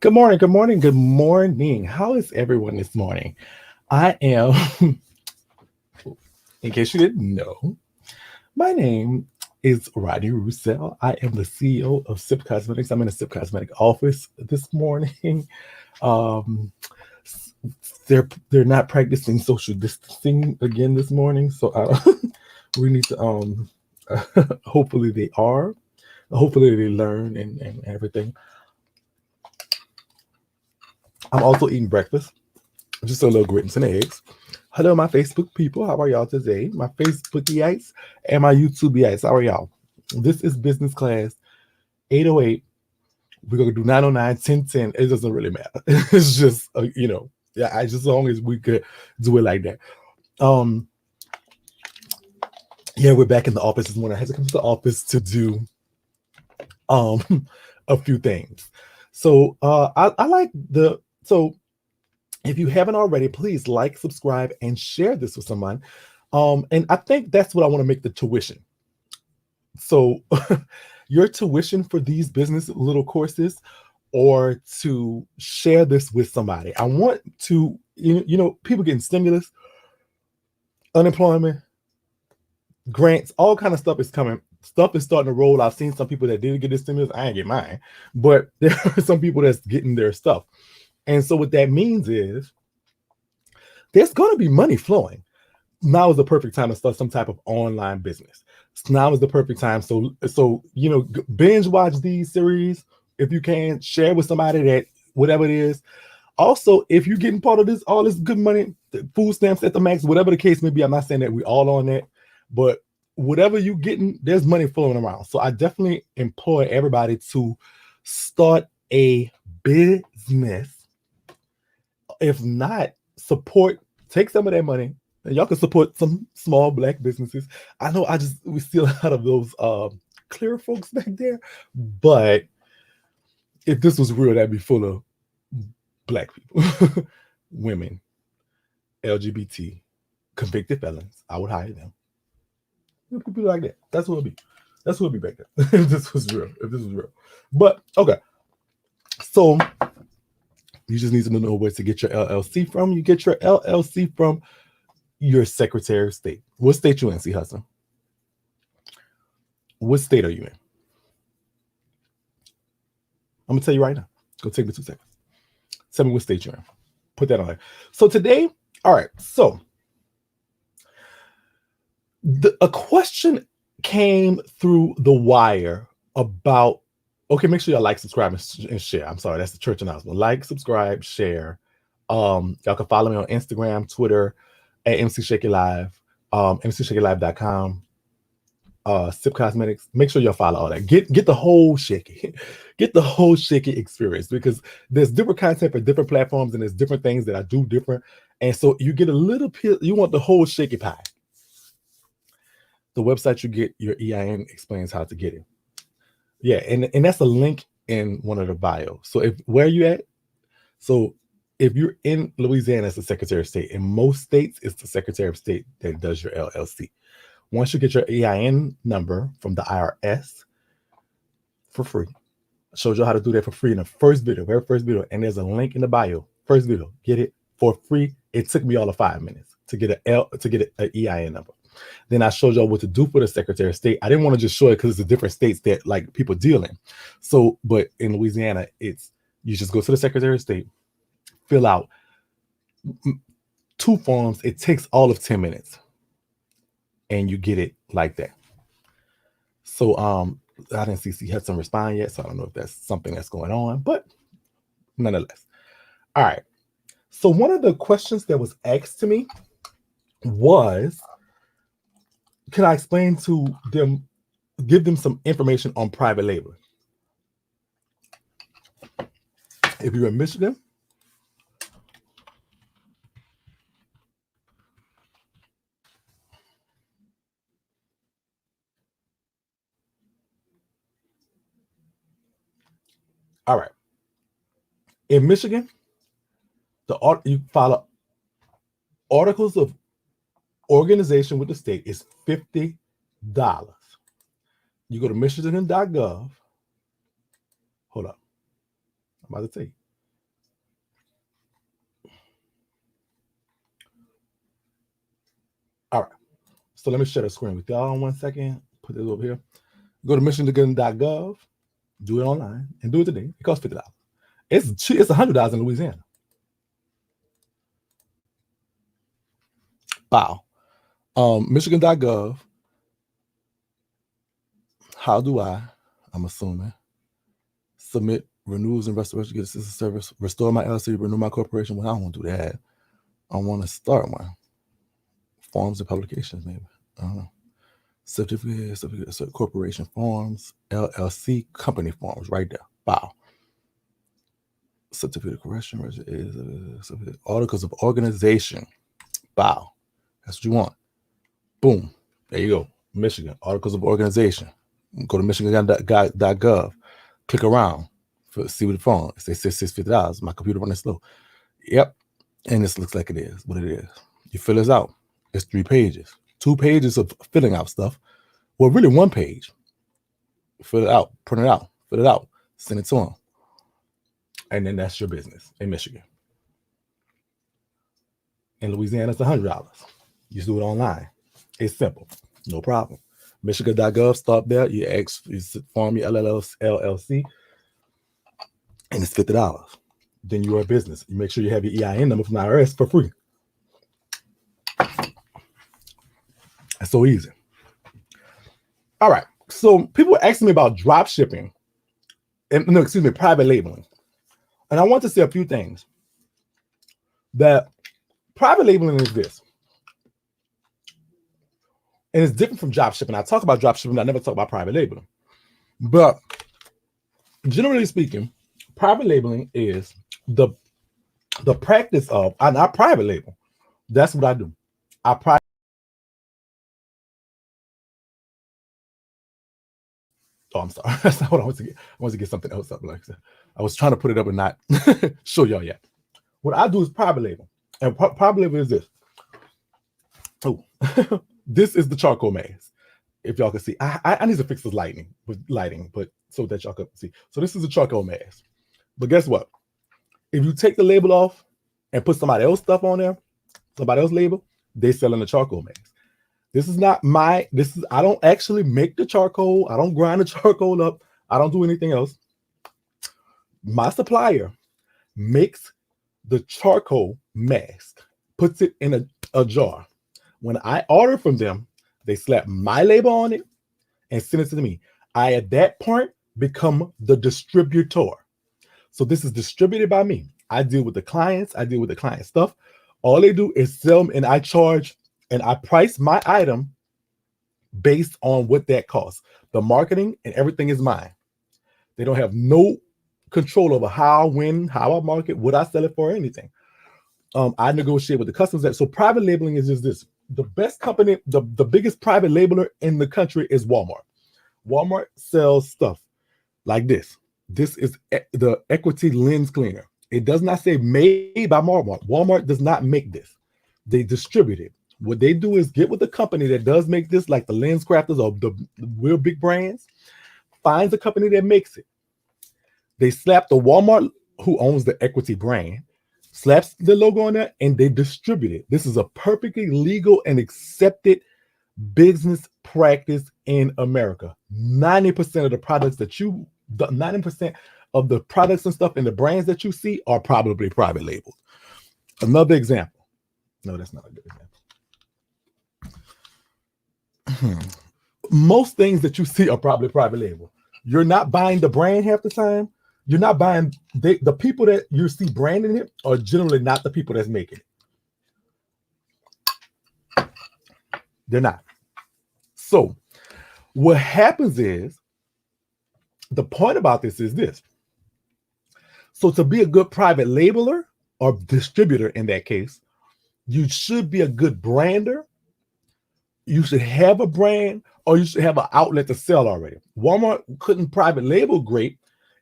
Good morning, good morning, good morning. How is everyone this morning? I am, in case you didn't know, my name is Rodney Roussell. I am the CEO of Sip Cosmetics. I'm in the Sip Cosmetic office this morning. Um, they're not practicing social distancing again this morning, so we need to hopefully they are. Hopefully they learn and everything. I'm also eating breakfast. Just a little grits and eggs. Hello, my Facebook people. How are y'all today? My Facebookites and my YouTubeites. How are y'all? This is business class 808. We're going to do 909, 1010. It doesn't really matter. It's just, yeah, just as long as we could do it like that. Yeah, we're back in the office this morning. I had to come to the office to do a few things. So I like so if you haven't already, please like, subscribe, and share this with someone. And I think that's what I want to make the tuition. So your tuition for these business little courses, or to share this with somebody. I want to, people getting stimulus, unemployment, grants, all kind of stuff is coming. Stuff is starting to roll. I've seen some people that didn't get the stimulus. I ain't get mine, but there are some people that's getting their stuff. And so what that means is there's going to be money flowing. Now is the perfect time to start some type of online business. Now is the perfect time. So binge watch these series if you can. Share with somebody that whatever it is. Also, if you're getting part of this, all this good money, food stamps at the max, whatever the case may be. I'm not saying that we all on that, but whatever you're getting, there's money flowing around. So I definitely implore everybody to start a business. If not, take some of that money, and y'all can support some small Black businesses. I know we see a lot of those clear folks back there, but if this was real, that'd be full of Black people, women, LGBT, convicted felons. I would hire them. People like that. That's what it'd be. That's what it'd be back there. If this was real. But okay. So you just need to know where to get your LLC from. You get your LLC from your Secretary of State. What state you in, C. Hudson? What state are you in? I'm going to tell you right now. Go take me 2 seconds. Tell me what state you're in. Put that on there. So today, all right, so a question came through the wire about, okay, make sure y'all like, subscribe, and share. I'm sorry, that's the church announcement. Like, subscribe, share. Y'all can follow me on Instagram, Twitter, at MC Shakie Live, mcshakilive.com, Sip Cosmetics. Make sure y'all follow all that. Get the whole Shakie. Get the whole Shakie experience, because there's different content for different platforms, and there's different things that I do different. And so you get a little bit, you want the whole Shakie pie. The website you get your EIN explains how to get it. Yeah, and that's a link in one of the bios. So where are you at? So if you're in Louisiana, it's the Secretary of State. In most states, it's the Secretary of State that does your LLC. Once you get your EIN number from the IRS for free, I showed you how to do that for free in the very first video, and there's a link in the bio. First video, get it for free. It took me all of 5 minutes to get an EIN number. Then I showed y'all what to do for the Secretary of State. I didn't want to just show it because it's the different states that like people deal in. So, but in Louisiana, you just go to the Secretary of State, fill out 2 forms. It takes all of 10 minutes, and you get it like that. So, I didn't see C. Hudson respond yet, so I don't know if that's something that's going on, but nonetheless. All right. So one of the questions that was asked to me was, can I explain to them, give them some information on private labor? If you're in Michigan, all right. In Michigan, you follow articles of organization with the state is $50. You go to michigan.gov. Hold up. I'm about to tell you. So let me share the screen with y'all in 1 second. Put this over here. Go to michigan.gov, do it online, and do it today. It costs $50. It's $100 in Louisiana. Wow. Michigan.gov. How do I'm assuming, submit renewals and restoration, get assistance service, restore my LLC, renew my corporation? Well, I don't want to do that. I want to start one. Forms and publications, maybe. I don't know. Certificate, corporation forms, LLC, company forms, right there. Wow. Certificate of correction, articles of organization. Wow. That's what you want. Boom. There you go. Michigan, articles of organization. Go to michigan.gov. Click around. See what the phone. It says $650. My computer running slow. Yep. And this looks like it is what it is. You fill this out. It's 3 pages. 2 pages of filling out stuff. Well, really 1 page. Fill it out. Print it out. Fill it out. Send it to them. And then that's your business in Michigan. In Louisiana, it's $100. You do it online. It's simple. No problem. Michigan.gov, start there. You form your LLC, and it's $50. Then you're a business. You make sure you have your EIN number from the IRS for free. It's so easy. All right. So people were asking me about drop shipping. Private labeling. And I want to say a few things. That private labeling is this. And it's different from drop shipping. I talk about drop shipping. I never talk about private labeling. But generally speaking, private labeling is the practice of, not private label. That's what I do. Oh, I'm sorry. That's not what I want to get. I want to get something else up. Like I was trying to put it up and not show y'all yet. What I do is private label. And private label is this. Oh, this is the charcoal mask. If y'all can see, I need to fix this lighting, but so that y'all can see. So this is a charcoal mask. But guess what? If you take the label off and put somebody else stuff on there, somebody else label, they selling the charcoal mask. This is not I don't actually make the charcoal. I don't grind the charcoal up. I don't do anything else. My supplier makes the charcoal mask, puts it in a jar. When I order from them, they slap my label on it and send it to me. I, at that point, become the distributor. So this is distributed by me. I deal with the clients. I deal with the client stuff. All they do is sell them, and I charge, and I price my item based on what that costs. The marketing and everything is mine. They don't have no control over how I market, what I sell it for, or anything. I negotiate with the customers. So private labeling is just this. The best company, the biggest private labeler in the country is Walmart. Walmart sells stuff like this. This is the Equity Lens Cleaner. It does not say made by Walmart. Walmart does not make this. They distribute it. What they do is get with the company that does make this, like the Lens Crafters or the real big brands, finds a company that makes it. They slap the Walmart, who owns the Equity brand, slaps the logo on there, and they distribute it. This is a perfectly legal and accepted business practice in America. 90% of the products 90% of the products and stuff and the brands that you see are probably private labeled. Another example. No, that's not a good example. Most things that you see are probably private label. You're not buying the brand half the time. You're not buying the people that you see branding it are generally not the people that's making it. They're not. So what happens is, the point about this is this. So to be a good private labeler or distributor in that case, you should be a good brander. You should have a brand, or you should have an outlet to sell already. Walmart couldn't private label great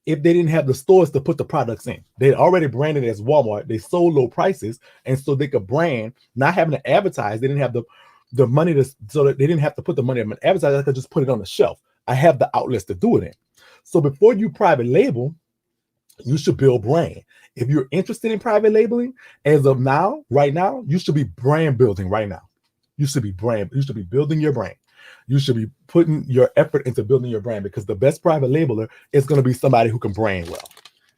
if they didn't have the stores to put the products in. They already branded as Walmart. They sold low prices, and so they could brand, not having to advertise. They didn't have the money so that they didn't have to put the money on an advertiser. They could just put it on the shelf. I have the outlets to do it in. So before you private label, you should build brand. If you're interested in private labeling, as of now, right now, you should be brand building right now. You should be brand. You should be building your brand. You should be putting your effort into building your brand, because the best private labeler is going to be somebody who can brand well.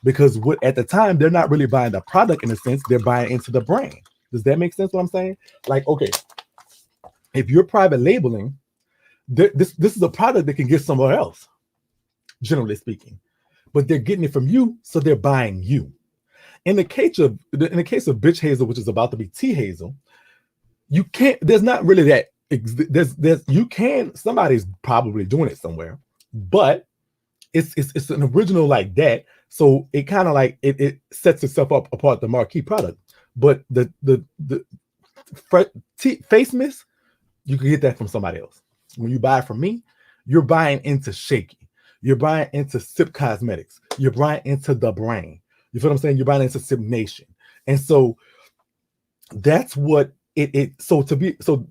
Because at the time, they're not really buying the product in a sense, they're buying into the brand. Does that make sense what I'm saying? Like, okay, if you're private labeling, this is a product that can get somewhere else, generally speaking, but they're getting it from you, so they're buying you. In the case of Bitch Hazel, which is about to be Tea Hazel, you can't. There's not really that. You can. Somebody's probably doing it somewhere, but it's an original like that. So it kind of like it sets itself up apart, the marquee product. But the face mist, you can get that from somebody else. When you buy from me, you're buying into Shakie. You're buying into Sip Cosmetics. You're buying into the brand. You feel what I'm saying? You're buying into Sip Nation. And so that's what so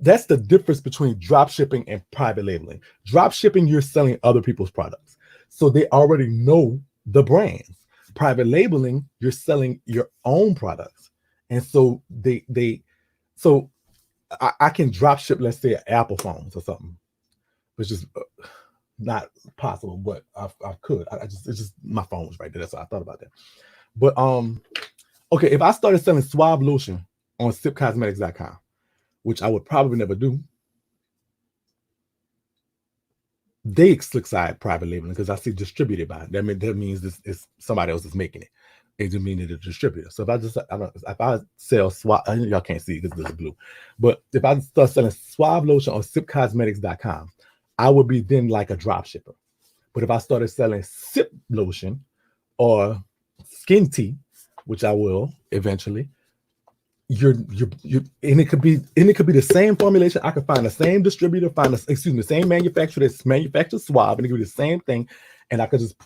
that's the difference between drop shipping and private labeling. Drop shipping, you're selling other people's products, so they already know the brands. Private labeling, you're selling your own products. And so I can drop ship, let's say, Apple phones or something, which is not possible, but I could. It's just my phone's right there. That's why I thought about that. But okay, if I started selling Suave lotion on sipcosmetics.com, which I would probably never do, they slick side private labeling, because I see distributed by it. That means this is somebody else is making it. It just means it's a distributor. So if I sell Suave, y'all can't see because this is blue, but if I start selling Suave lotion on sipcosmetics.com, I would be then like a drop shipper. But if I started selling Sip lotion or Skin Tea, which I will eventually, and it could be the same formulation. I could find the same distributor, the same manufacturer that's manufactures Suave, and it could be the same thing, and I could just,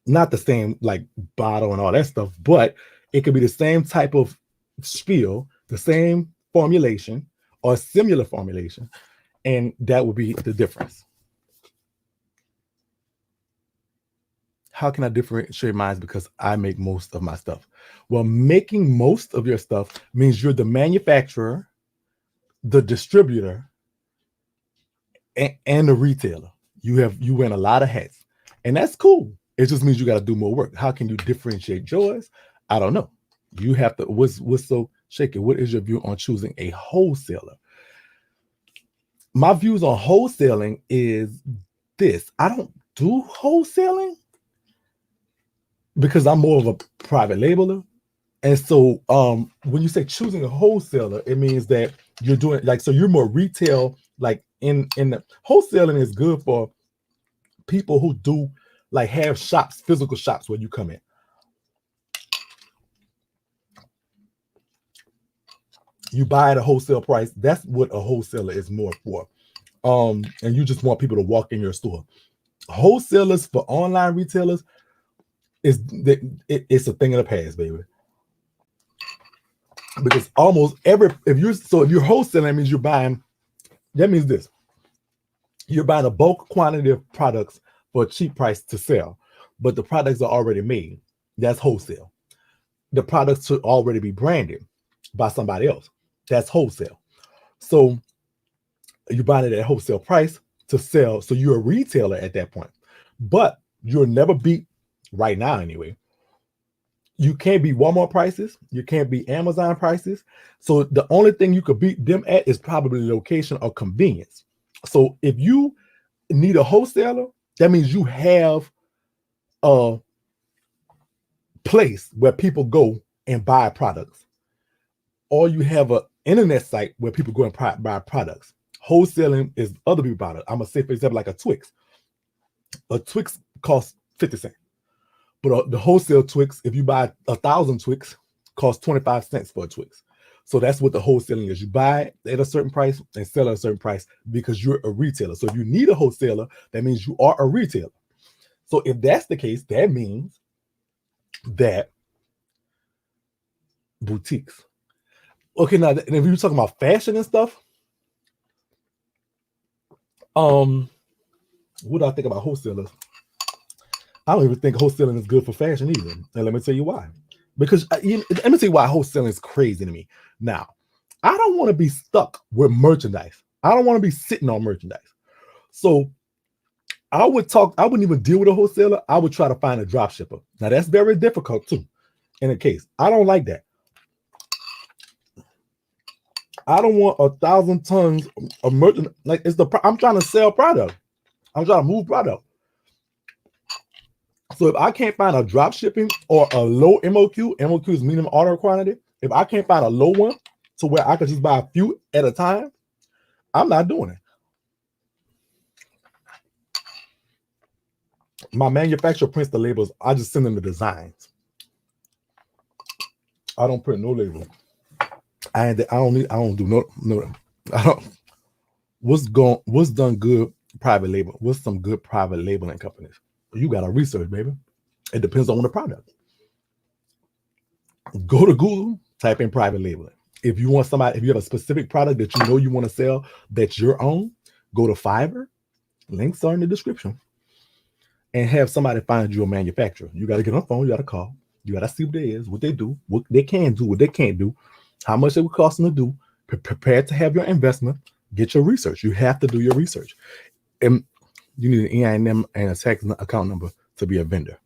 not the same like bottle and all that stuff, but it could be the same type of spiel, the same formulation or similar formulation, and that would be the difference. How can I differentiate mine? Because I make most of my stuff. Well, making most of your stuff means you're the manufacturer, the distributor, and the retailer. You wear a lot of hats, and that's cool. It just means you got to do more work. How can you differentiate yours? I don't know. You have to. What's so shaky? What is your view on choosing a wholesaler? My views on wholesaling is this: I don't do wholesaling because I'm more of a private labeler. And so when you say choosing a wholesaler, it means that you're doing so you're more retail, like in the wholesaling is good for people who do have shops, physical shops where you come in. You buy at a wholesale price. That's what a wholesaler is more for. And you just want people to walk in your store. Wholesalers for online retailers, it's a thing of the past, baby. Because almost if you're wholesaling, that means you're buying. That means this: you're buying a bulk quantity of products for a cheap price to sell, but the products are already made. That's wholesale. The products should already be branded by somebody else. That's wholesale. So you're buying it at wholesale price to sell. So you're a retailer at that point, but you'll never beat, right now anyway, you can't beat Walmart prices. You can't beat Amazon prices. So the only thing you could beat them at is probably location or convenience. So if you need a wholesaler, that means you have a place where people go and buy products, or you have an internet site where people go and buy products. Wholesaling is other people's products. I'm gonna say, for example, like a Twix. A Twix costs 50 cents. But the wholesale Twix, if you buy 1,000 Twix, costs 25 cents for a Twix. So that's what the wholesaling is. You buy at a certain price and sell at a certain price because you're a retailer. So if you need a wholesaler, that means you are a retailer. So if that's the case, that means that boutiques. Okay, now if you're talking about fashion and stuff, what do I think about wholesalers? I don't even think wholesaling is good for fashion either. And let me tell you why. Because let me tell you why wholesaling is crazy to me. Now, I don't want to be stuck with merchandise. I don't want to be sitting on merchandise. So I wouldn't even deal with a wholesaler. I would try to find a drop shipper. Now that's very difficult too in a case. I don't like that. I don't want 1,000 tons of merchandise. Like I'm trying to sell product. I'm trying to move product. So if I can't find a drop shipping or a low MOQ is minimum order quantity. If I can't find a low one to where I can just buy a few at a time, I'm not doing it. My manufacturer prints the labels. I just send them the designs. I don't print no label. I don't do no. I don't. What's done good private label? What's some good private labeling companies? You got to research, baby. It depends on the product. Go to Google, type in private labeling. If you have a specific product that you know you want to sell that's your own, go to Fiverr. Links are in the description. And have somebody find you a manufacturer. You got to get on the phone. You got to call. You got to see what they is, what they do, what they can do, what they can't do, how much it would cost them to do. Prepare to have your investment. Get your research. You have to do your research. And you need an EIN and a tax account number to be a vendor.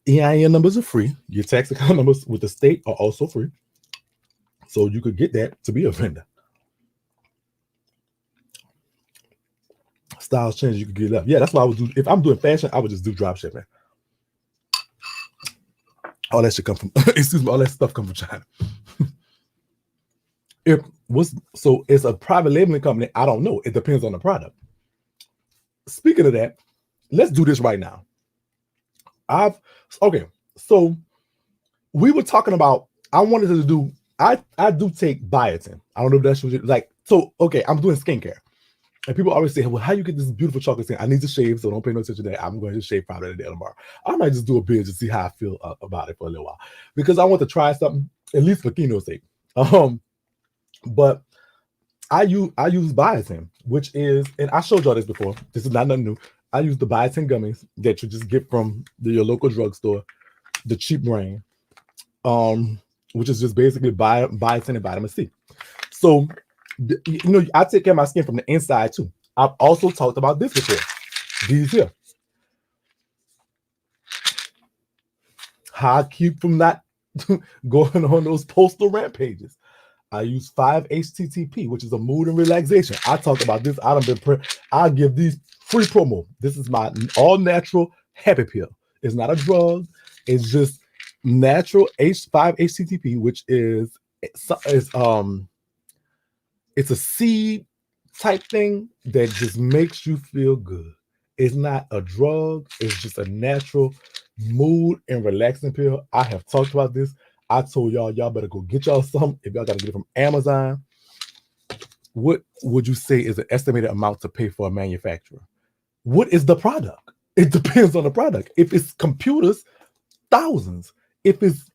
EIN numbers are free. Your tax account numbers with the state are also free. So you could get that to be a vendor. Styles change, you could get it up. Yeah, that's what I would do. If I'm doing fashion, I would just do drop shipping. All that shit come from, excuse me, all that stuff come from China. So it's a private labeling company. I don't know. It depends on the product. Speaking of that, let's do this right now. So we were talking about, I wanted to do, I do take biotin. I don't know if that's what like, so, okay, I'm doing skincare. And people always say, well, how you get this beautiful chocolate skin? I need to shave, so don't pay no attention to that. I'm going to shave probably today or tomorrow. I might just do a binge to see how I feel about it for a little while. Because I want to try something, at least for Kino's sake. But I use biotin, which is, and I showed y'all this before. This is not nothing new. I use the biotin gummies that you just get from your local drugstore, the cheap brand, which is just basically biotin and vitamin C. So, I take care of my skin from the inside too. I've also talked about this before. These here. How I keep from not going on those postal rampages. I use 5-HTTP, which is a mood and relaxation. I talked about this. I'll give these free promo. This is my all-natural happy pill. It's not a drug. It's just natural 5-HTTP, which is it's a seed type thing that just makes you feel good. It's not a drug. It's just a natural mood and relaxing pill. I have talked about this. I told y'all better go get y'all some. If y'all got to get it from Amazon, what would you say is an estimated amount to pay for a manufacturer? What is the product? It depends on the product. If it's computers, thousands. If it's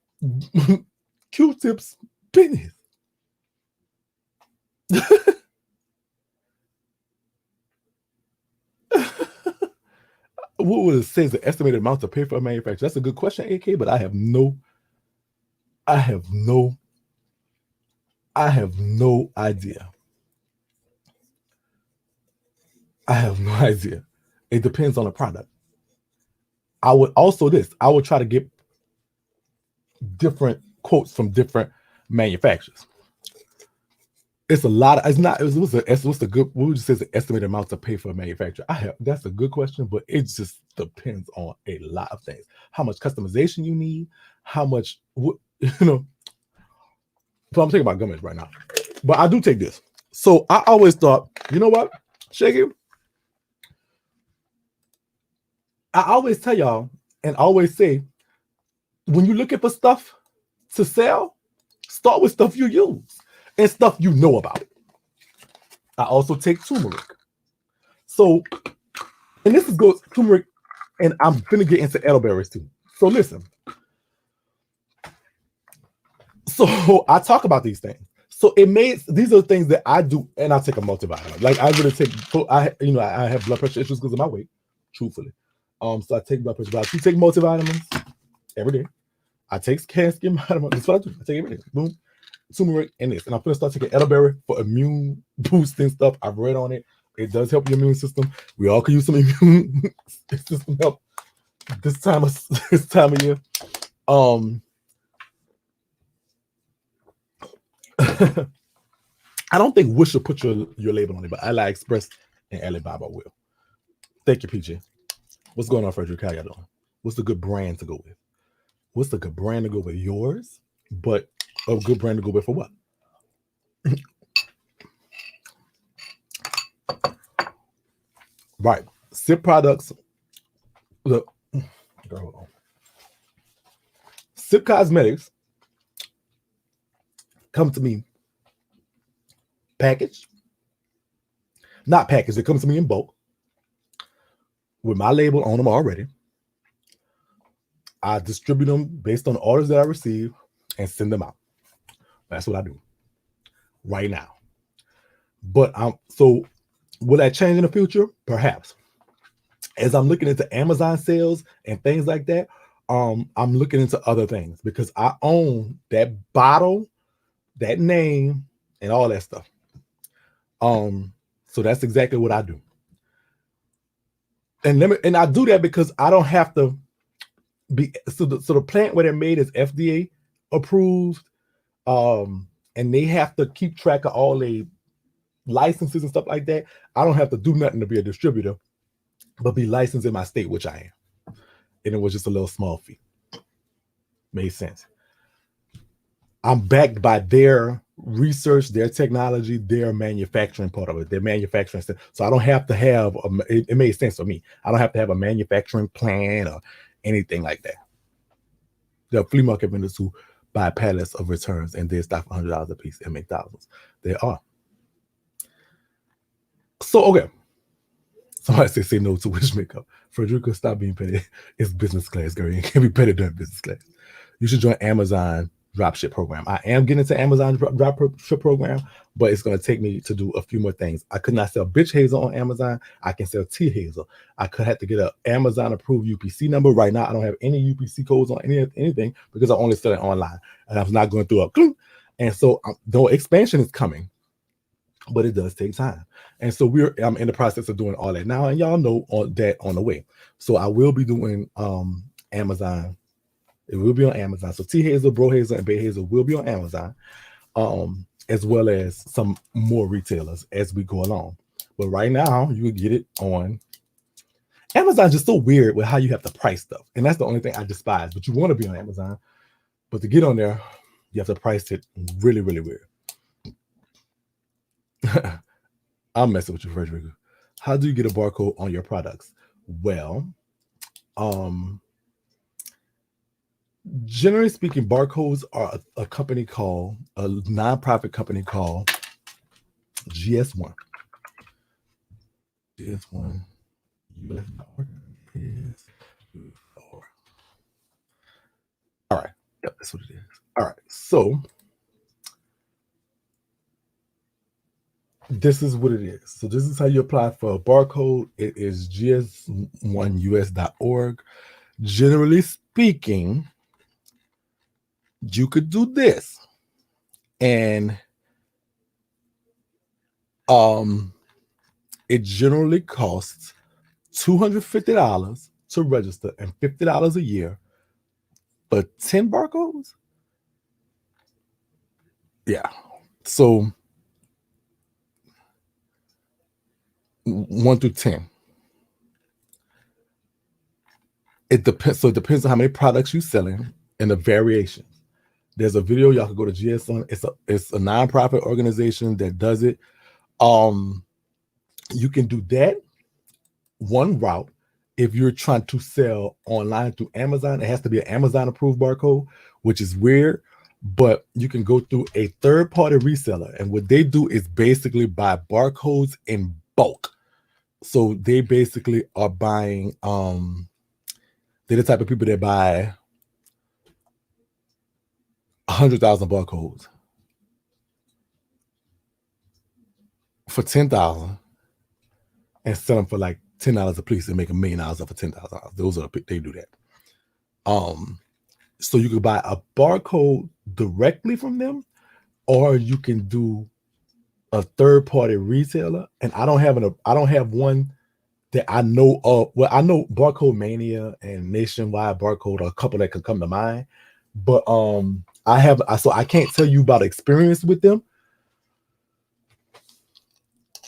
Q-tips, pennies. What would it say is the estimated amount to pay for a manufacturer? That's a good question, AK, but I have no idea. I have no idea. It depends on the product. I would try to get different quotes from different manufacturers. It's a lot. What's the good? What would you say is the estimated amount to pay for a manufacturer? That's a good question, but it just depends on a lot of things. How much customization you need, how much, So I'm thinking about gummies right now, but I do take this. So I always thought, you know what, Shakie? I always tell y'all and always say, when you're looking for stuff to sell, start with stuff you use and stuff you know about. I also take turmeric. So, and this goes turmeric, and I'm gonna get into elderberries too. So listen. So I talk about these things. So these are the things that I do, and I take a multivitamin. Like I really take, I have blood pressure issues because of my weight, truthfully. So I take blood pressure, but I do take multivitamins every day. I take skin vitamin. That's what I do. I take every day. Boom. turmeric, and this. And I'm gonna start taking elderberry for immune boosting stuff. I've read on it. It does help your immune system. We all can use some immune system help this time of year. I don't think Wish will put your label on it, but Ally Express and Alibaba will. Thank you, PJ. What's going on, Frederick? How y'all doing? What's the good brand to go with? What's the good brand to go with? Yours, but a good brand to go with for what? Right. SIP products. Look, girl, SIP Cosmetics come to me packaged, not packaged. It comes to me in bulk with my label on them already. I distribute them based on orders that I receive and send them out. That's what I do right now. But so will that change in the future? Perhaps. As I'm looking into Amazon sales and things like that, I'm looking into other things because I own that bottle, that name, and all that stuff. So that's exactly what I do. And I do that because I don't have to be so the plant where they're made is FDA approved, and they have to keep track of all the licenses and stuff like that. I don't have to do nothing to be a distributor, but be licensed in my state, which I am. And it was just a little small fee. Made sense. I'm backed by their research, their technology, their manufacturing part of it, their manufacturing stuff. So I don't have to have it made sense for me. I don't have to have a manufacturing plan or anything like that. There are flea market vendors who buy pallets of returns and they stock for $100 a piece and make thousands. There are. So okay. Somebody say no to wish makeup. Frederica, stop being petty. It's business class, girl. You can't be petty during business class. You should join Amazon dropship program. I am getting into Amazon dropship program, but it's going to take me to do a few more things. I could not sell bitch hazel on Amazon. I can sell tea hazel. I could have to get an Amazon approved UPC number. Right now, I don't have any UPC codes on anything because I only sell it online, and I'm not going through a. And so, though expansion is coming, but it does take time. And so I'm in the process of doing all that now, and y'all know that on the way. So I will be doing Amazon. It will be on Amazon. So tea hazel, bro hazel, and bay hazel will be on Amazon, as well as some more retailers as we go along. But right now, you can get it on Amazon. Just so weird with how you have to price stuff, and that's the only thing I despise. But you want to be on Amazon, but to get on there, you have to price it really, really weird. I'm messing with you, Frederica. How do you get a barcode on your products? Well, generally speaking, barcodes are a company called a nonprofit company called GS1. GS1 US. All right. Yep, that's what it is. All right. So this is what it is. So this is how you apply for a barcode. It is gs1us.org. Generally speaking, you could do this, and it generally costs $250 to register and $50 a year for 10 barcodes. Yeah. So 1 through 10. It depends. So it depends on how many products you're selling and the variations. There's a video y'all can go to GS1. It's a nonprofit organization that does it. You can do that one route. If you're trying to sell online through Amazon, it has to be an Amazon approved barcode, which is weird, but you can go through a third-party reseller, and what they do is basically buy barcodes in bulk. So they basically are buying, they're the type of people that buy 100,000 barcodes for $10,000 and sell them for like $10 a piece and make $1 million off of $10,000. Those are they do that. So you could buy a barcode directly from them, or you can do a third-party retailer. And I don't have one that I know of. Well, I know Barcode Mania and Nationwide Barcode are a couple that could come to mind, but so I can't tell you about experience with them.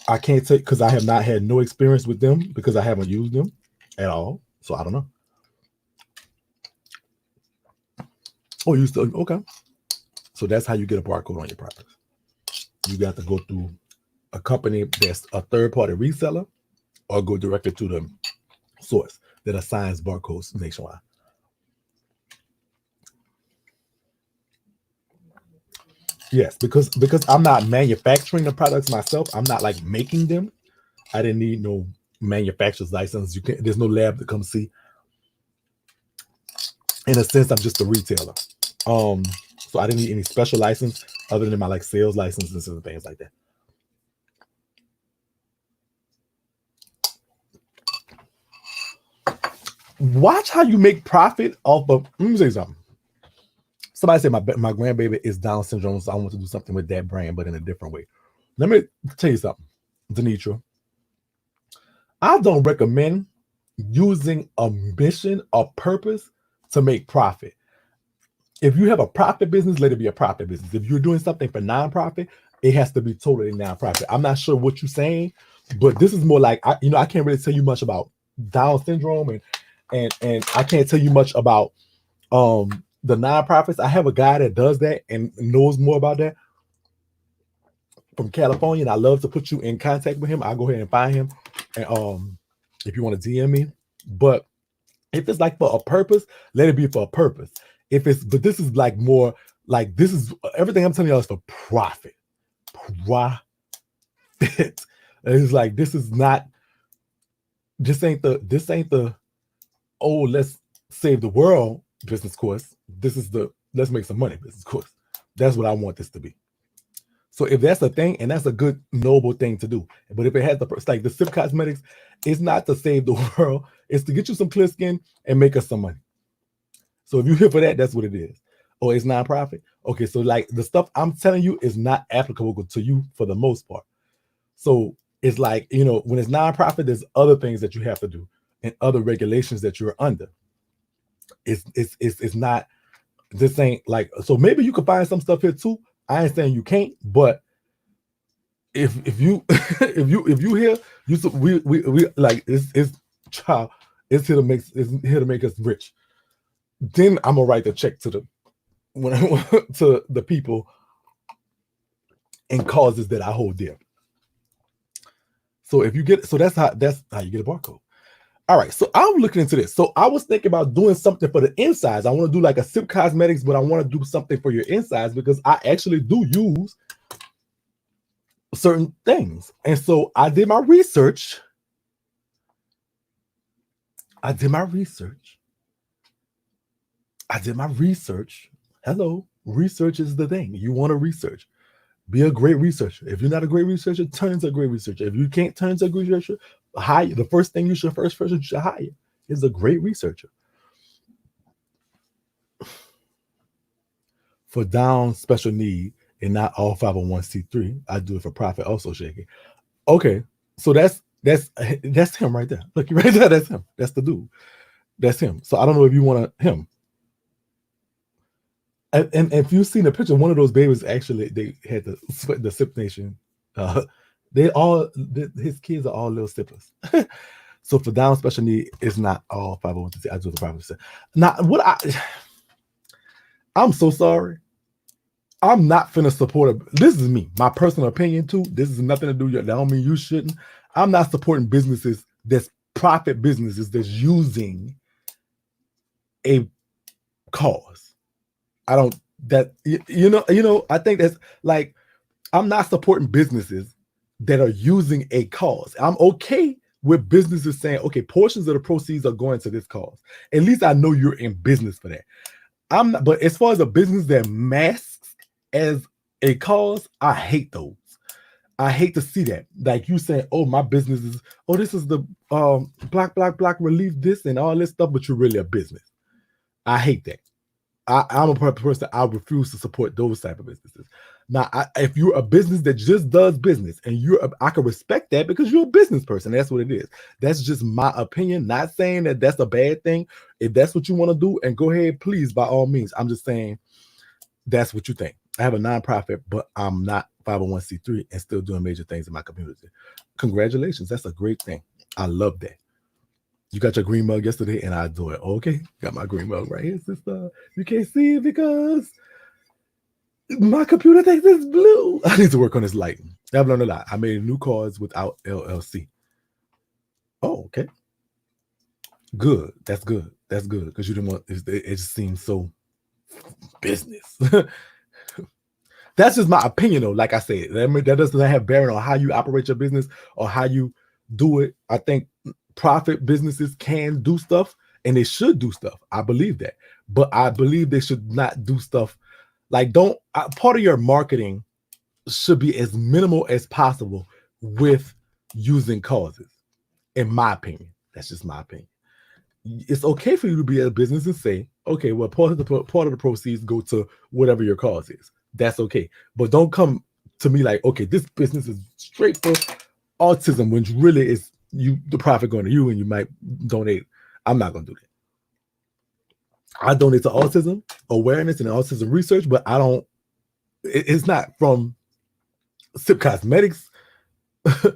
I can't tell because I have not had no experience with them because I haven't used them at all. So I don't know. Oh, you still okay? So that's how you get a barcode on your products. You got to go through a company that's a third-party reseller, or go directly to the source that assigns barcodes nationwide. Yes, because I'm not manufacturing the products myself. I'm not like making them. I didn't need no manufacturer's license. There's no lab to come see. In a sense, I'm just a retailer. So I didn't need any special license other than my like sales licenses and things like that. Watch how you make profit off of. Let me say something. Somebody said my grandbaby is Down syndrome, so I want to do something with that brand, but in a different way. Let me tell you something, Denitra. I don't recommend using a mission or purpose to make profit. If you have a profit business, let it be a profit business. If you're doing something for nonprofit, it has to be totally nonprofit. I'm not sure what you're saying, but this is more like I can't really tell you much about Down syndrome and I can't tell you much about the nonprofits. I have a guy that does that and knows more about that from California, and I love to put you in contact with him. I'll go ahead and find him, and if you want to DM me. But if it's like for a purpose, let it be for a purpose. But this is like more like this is everything I'm telling y'all is for profit. Profit. It's like this ain't the oh, let's save the world business course. This is the let's make some money business course. That's what I want this to be. So if that's a thing, and that's a good noble thing to do, but if it has it's like the Sip Cosmetics, it's not to save the world, it's to get you some clear skin and make us some money. So if you're here for that, that's what it is. Oh, it's nonprofit. Okay, so like the stuff I'm telling you is not applicable to you for the most part. So it's like, when it's nonprofit, there's other things that you have to do and other regulations that you're under. It's not, this ain't like, so maybe you could find some stuff here too. I ain't saying you can't, but if you if you here, we like it's child, it's here to make us rich. Then I'm gonna write the check to the people and causes that I hold dear. So that's how you get a barcode. All right, so I'm looking into this. So I was thinking about doing something for the insides. I want to do like a Sip Cosmetics, but I want to do something for your insides because I actually do use certain things. And so I did my research. Hello, research is the thing. You want to research. Be a great researcher. If you're not a great researcher, turn into a great researcher. If you can't turn into a great researcher, hire. The first thing first person you should hire is a great researcher. For Down special need and not all 501c3, I do it for profit also, Shakie. Okay, so that's him right there. Look, right there, that's him. That's the dude. That's him. So I don't know if you want him. And if you've seen the picture, one of those babies actually they had the Sip Nation. His kids are all little sippers. So for Down special need, it's not all 501c3. I do the private. Now, I'm so sorry. I'm not finna support this is me, my personal opinion too. This is nothing to do with that. Don't mean you shouldn't. I'm not supporting businesses that's profit businesses that's using a cause. I think that's like, I'm not supporting businesses that are using a cause. I'm okay with businesses saying, okay, portions of the proceeds are going to this cause. At least I know you're in business for that. I'm not, but as far as a business that masks as a cause, I hate those. I hate to see that. Like you saying, oh, my business is, oh, this is the black relief, this and all this stuff, but you're really a business. I hate that. I'm a person, I refuse to support those type of businesses. Now, if you're a business that just does business, and I can respect that because you're a business person. That's what it is. That's just my opinion. Not saying that that's a bad thing. If that's what you want to do, and go ahead, please, by all means. I'm just saying that's what you think. I have a nonprofit, but I'm not 501c3 and still doing major things in my community. Congratulations. That's a great thing. I love that. You got your green mug yesterday, and I adore it. Okay, got my green mug right here, sister. You can't see it because my computer thinks it's blue. I need to work on this lighting. I've learned a lot. I made new cards without LLC. Oh, okay. Good. That's good. That's good because you didn't want it just seems so business. That's just my opinion, though. Like I said, that doesn't have bearing on how you operate your business or how you do it. I think profit businesses can do stuff and they should do stuff. I believe that. But I believe they should not do stuff like part of your marketing should be as minimal as possible with using causes, in my opinion. That's just my opinion. It's okay for you to be a business and say, okay, well, part of the proceeds go to whatever your cause is. That's okay. But don't come to me like, okay, this business is straight for autism, when really is the profit going to you and you might donate. I'm not going to do that. I donate to autism awareness and autism research, but I don't, it's not from Sip Cosmetics.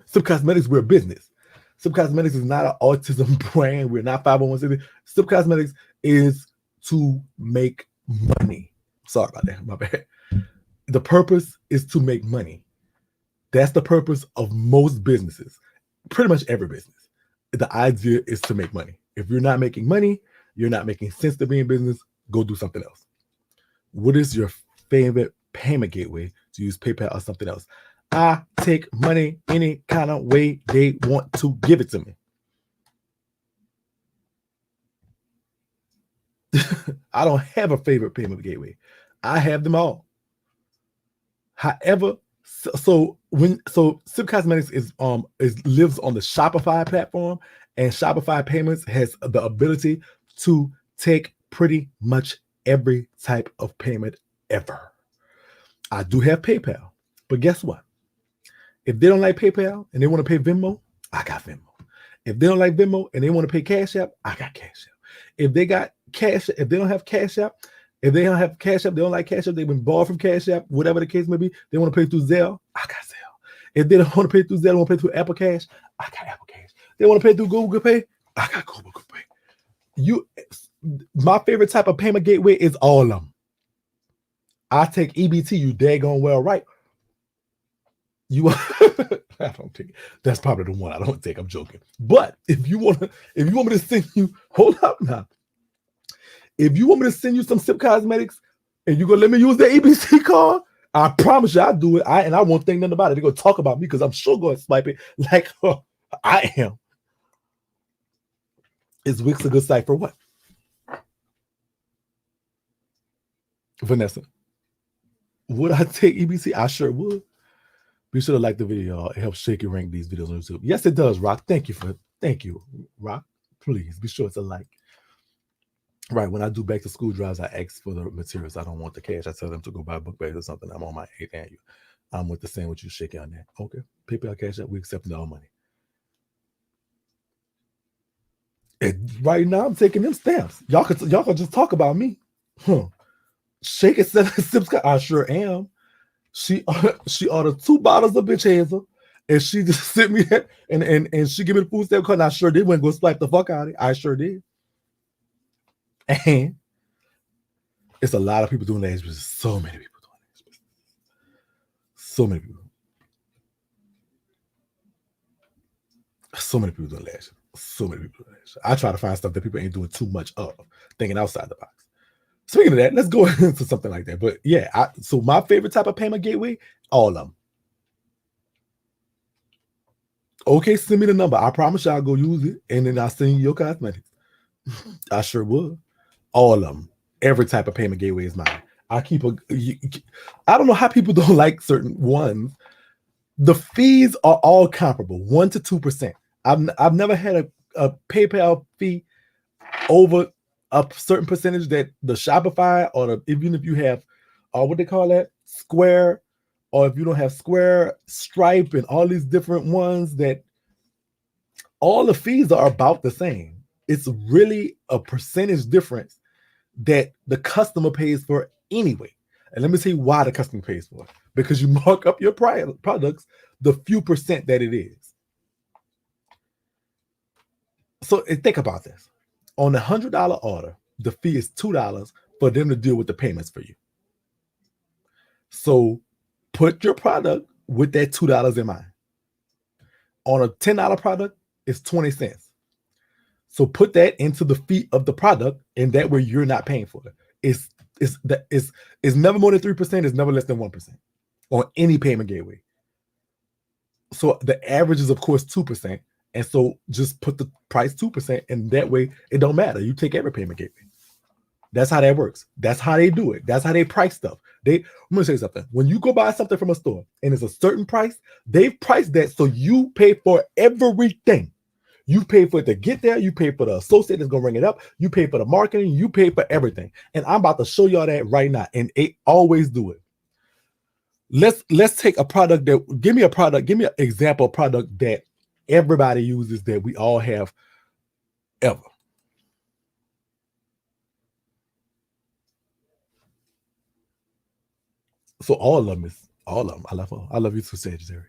Sip Cosmetics, we're a business. Sip Cosmetics is not an autism brand. We're not 501c3. Sip Cosmetics is to make money. Sorry about that. My bad. The purpose is to make money. That's the purpose of most businesses. Pretty much every business. The idea is to make money. If you're not making money, you're not making sense to be in business, go do something else. What is your favorite payment gateway to use PayPal or something else? I take money any kind of way they want to give it to me. I don't have a favorite payment gateway. I have them all. However, so Sip Cosmetics lives on the Shopify platform, and Shopify Payments has the ability to take pretty much every type of payment ever. I do have PayPal, but guess what? If they don't like PayPal and they want to pay Venmo, I got Venmo. If they don't like Venmo and they want to pay Cash App, I got Cash App. If they got Cash, if they don't have Cash App, if they don't have Cash App, they don't like Cash App, they've been borrowed from Cash App, whatever the case may be, they want to pay through Zelle, I got Zelle. If they don't want to pay through Zelle, they want to pay through Apple Cash, I got Apple Cash. They want to pay through Google Pay, I got Google Pay. My favorite type of payment gateway is all of them. I take EBT, you daggone well right. I don't take it. That's probably the one I don't take. I'm joking. But if you want me to send you, hold up now. If you want me to send you some Sip Cosmetics and you're gonna let me use the EBT card, I promise you I'll do it. I won't think nothing about it. They're gonna talk about me because I'm sure gonna swipe it like I am. Is Wix a good site for what? Vanessa, would I take EBT? I sure would. Be sure to like the video. It helps Shakie rank these videos on YouTube. Yes, it does, Rock. Thank you, Rock. Please be sure to like. Right, when I do back to school drives, I ask for the materials. I don't want the cash. I tell them to go buy a book bags or something. I'm on my 8th annual. I'm with the same with you, Shakie, on that. Okay, PayPal, Cash App, we accepting all money. And right now, I'm taking them stamps. Y'all can just talk about me. Shakie said, "Subscribe." I sure am. She ordered 2 bottles of bitch hazel, and she just sent me that, and she give me the food stamp card. And I sure did. Went go swipe the fuck out of it. I sure did. And it's a lot of people doing that. Business. So many people doing that. Business. So many people. So many people doing that. So many people doing that. I try to find stuff that people ain't doing too much of, thinking outside the box. Speaking of that, let's go into something like that. But yeah, so my favorite type of payment gateway, all of them. Okay, send me the number. I promise you I'll go use it, and then I'll send you your cosmetics. I sure will. All of them. Every type of payment gateway is mine. I don't know how people don't like certain ones. The fees are all comparable, 1% to 2%. I've never had a PayPal fee over a certain percentage that the Shopify or even if you have what they call that, Square or if you don't have Square, Stripe, and all these different ones, that all the fees are about the same. It's really a percentage difference that the customer pays for anyway. And let me tell you why the customer pays for it. Because you mark up your products the few percent that it is. So think about this. On a $100 order, the fee is $2 for them to deal with the payments for you. So put your product with that $2 in mind. On a $10 product, it's 20 cents. So put that into the fee of the product, and that way you're not paying for it. It's never more than 3%, it's never less than 1% on any payment gateway. So the average is, of course, 2%. And so just put the price 2%, and that way it don't matter. You take every payment gateway. That's how that works. That's how they do it. That's how they price stuff. I'm gonna say something. When you go buy something from a store and it's a certain price, they've priced that so you pay for everything. You pay for it to get there. You pay for the associate that's gonna ring it up. You pay for the marketing. You pay for everything. And I'm about to show y'all that right now. And they always do it. Let's take a product that give me an example of product that everybody uses, that we all have ever. So all of them. I love you too, Sagittarius.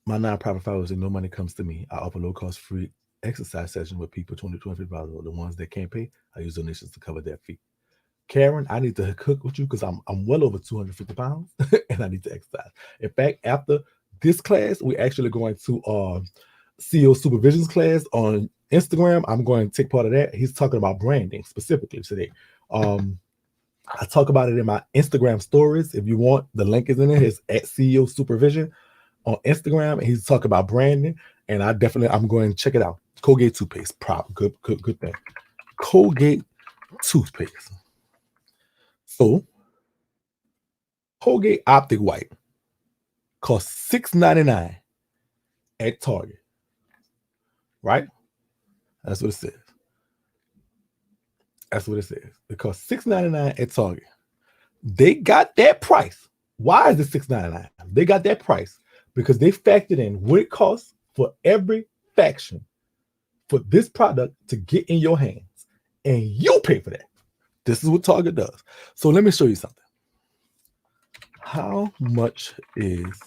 My nonprofit followers, and no money comes to me. I offer low-cost free exercise sessions with people $20 to $25. The ones that can't pay, I use donations to cover their fee. Karen, I need to cook with you because I'm well over 250 pounds and I need to exercise. In fact, after this class, we're actually going to CEO Supervision's class on Instagram. I'm going to take part of that. He's talking about branding specifically today. I talk about it in my Instagram stories. If you want, the link is in there. It's at CEO Supervision on Instagram. And he's talking about branding. And I'm going to check it out. Colgate toothpaste. Good thing. Colgate toothpaste. So Colgate Optic White costs $6.99 at Target. Right? That's what it says. It costs $6.99 at Target. They got that price. Why is it $6.99? They got that price because they factored in what it costs for every faction for this product to get in your hands. And you pay for that. This is what Target does. So let me show you something. How much is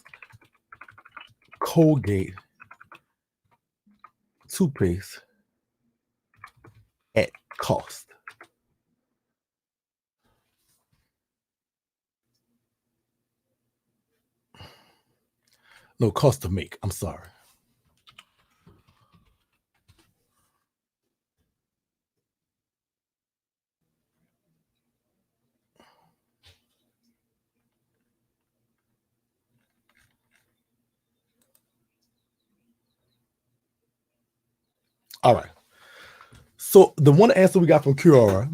Colgate toothpaste at cost? No, cost to make. I'm sorry. All right. So the one answer we got from Kiora,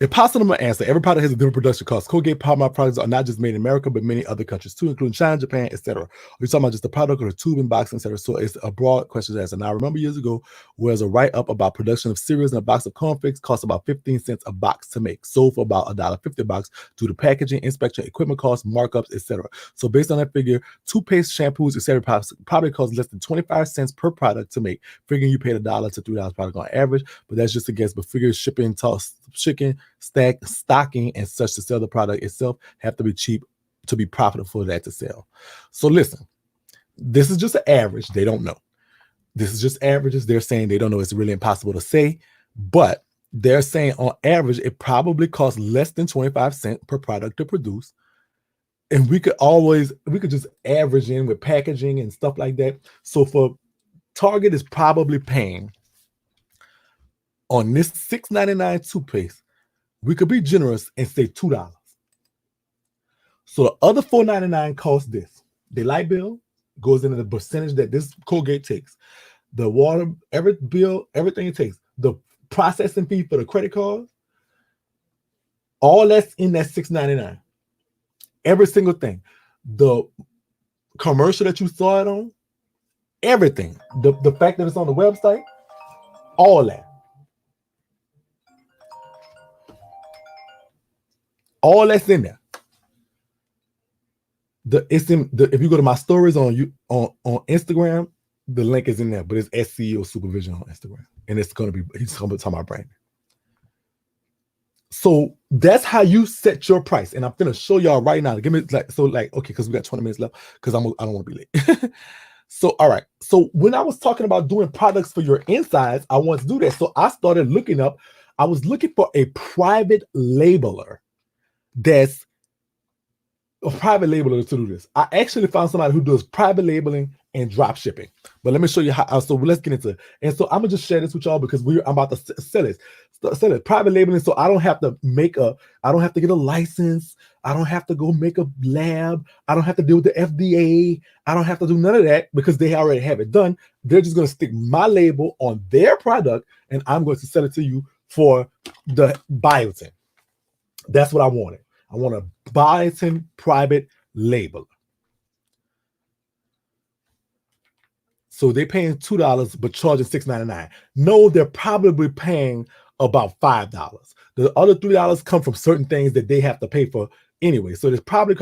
impossible answer. Every product has a different production cost. Colgate Palmolive products are not just made in America, but many other countries too, including China, Japan, etc. Are you talking about just the product or the tube and box, etc.? So it's a broad question to answer. Now, I remember years ago, was a write-up about production of cereals, and a box of cornflakes cost about 15 cents a box to make. Sold for about $1.50 a box due to packaging, inspection, equipment costs, markups, etc. So based on that figure, toothpaste, shampoos, etc. probably cost less than 25 cents per product to make. Figuring you paid $1 to $3 product on average, but that's just a guess. But figure shipping, stocking, and such to sell the product itself have to be cheap to be profitable for that to sell. So listen, this is just an average. They don't know. This is just averages. They're saying they don't know. It's really impossible to say, but they're saying on average, it probably costs less than 25 cents per product to produce. And we could just average in with packaging and stuff like that. So for Target is probably paying on this $6.99 toothpaste, we could be generous and say $2. So the other $4.99 costs this. The light bill goes into the percentage that this Colgate takes. The water, everything it takes. The processing fee for the credit card, all that's in that $6.99. Every single thing. The commercial that you saw it on, everything. The fact that it's on the website, all that. All that's in there. It's in the, if you go to my stories on Instagram, the link is in there, but it's SEO supervision on Instagram, and it's gonna be he's gonna be talking about branding. So that's how you set your price, and I'm gonna show y'all right now. Give me okay, because we got 20 minutes left, because I don't want to be late. So all right, so when I was talking about doing products for your insides, I want to do that. So I started looking up. I was looking for a private labeler that's a private labeler to do this. I actually found somebody who does private labeling and drop shipping. But let me show you how. So let's get into it. And so I'm gonna just share this with y'all because I'm about to sell it. Sell it private labeling, so I don't have to I don't have to get a license. I don't have to go make a lab. I don't have to deal with the FDA. I don't have to do none of that because they already have it done. They're just gonna stick my label on their product, and I'm going to sell it to you for the biotin. That's what I wanted. I want a biotin private labeler. So they're paying $2 but charging $6.99. No, they're probably paying about $5. The other $3 come from certain things that they have to pay for anyway. So they're probably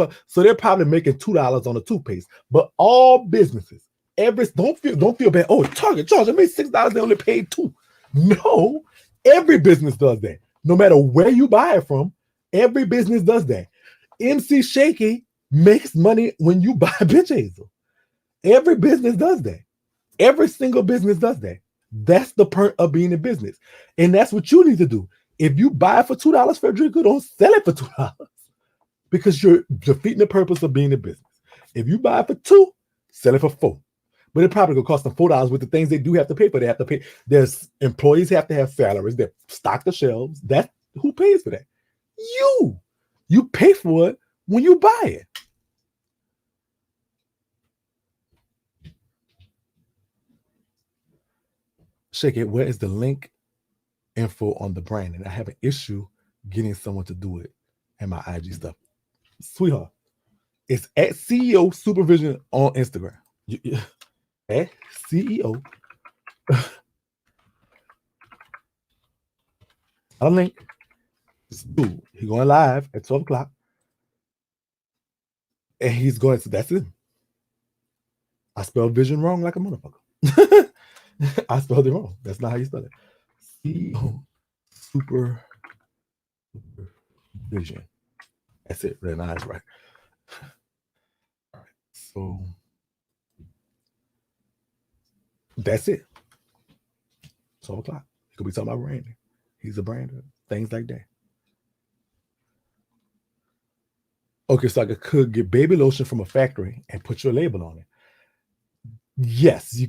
making $2 on a toothpaste. But all businesses, don't feel bad. Oh, Target charging me $6. They only paid $2. No, every business does that. No matter where you buy it from, every business does that. MC Shakie makes money when you buy Bitch Hazel. Every business does that. Every single business does that. That's the perk of being in business. And that's what you need to do. If you buy for $2, Frederica, don't sell it for $2 because you're defeating the purpose of being in business. If you buy it for $2, sell it for $4. But it probably gonna cost them $4 with the things they do have to pay for. They have to pay. There's employees have to have salaries. They stock the shelves. That who pays for that? You pay for it when you buy it. Shake it. Where is the link info on the brand? And I have an issue getting someone to do it and my IG stuff. Sweetheart, it's at CEO Supervision on Instagram. At CEO. A link. Dude, he's going live at 12 o'clock. And he's going to, that's it. I spelled vision wrong like a motherfucker. I spelled it wrong. That's not how you spell it. CEO Supervision. That's it. Red eyes right. All right. So that's it. 12 o'clock. He could be talking about branding. He's a brander. Things like that. Okay, so I could get baby lotion from a factory and put your label on it. Yes,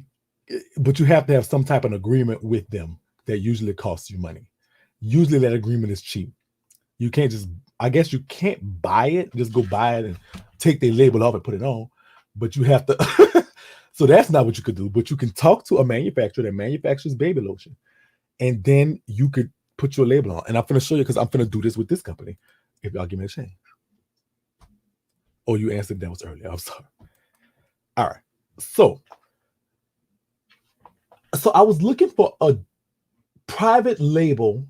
but you have to have some type of agreement with them that usually costs you money. Usually that agreement is cheap. You can't just, I guess you can't buy it, just go buy it and take their label off and put it on, but you have to, so that's not what you could do, but you can talk to a manufacturer that manufactures baby lotion, and then you could put your label on. And I'm going to show you because I'm going to do this with this company if y'all give me a chance. Oh, you answered that was earlier. I'm sorry. All right. So I was looking for a private label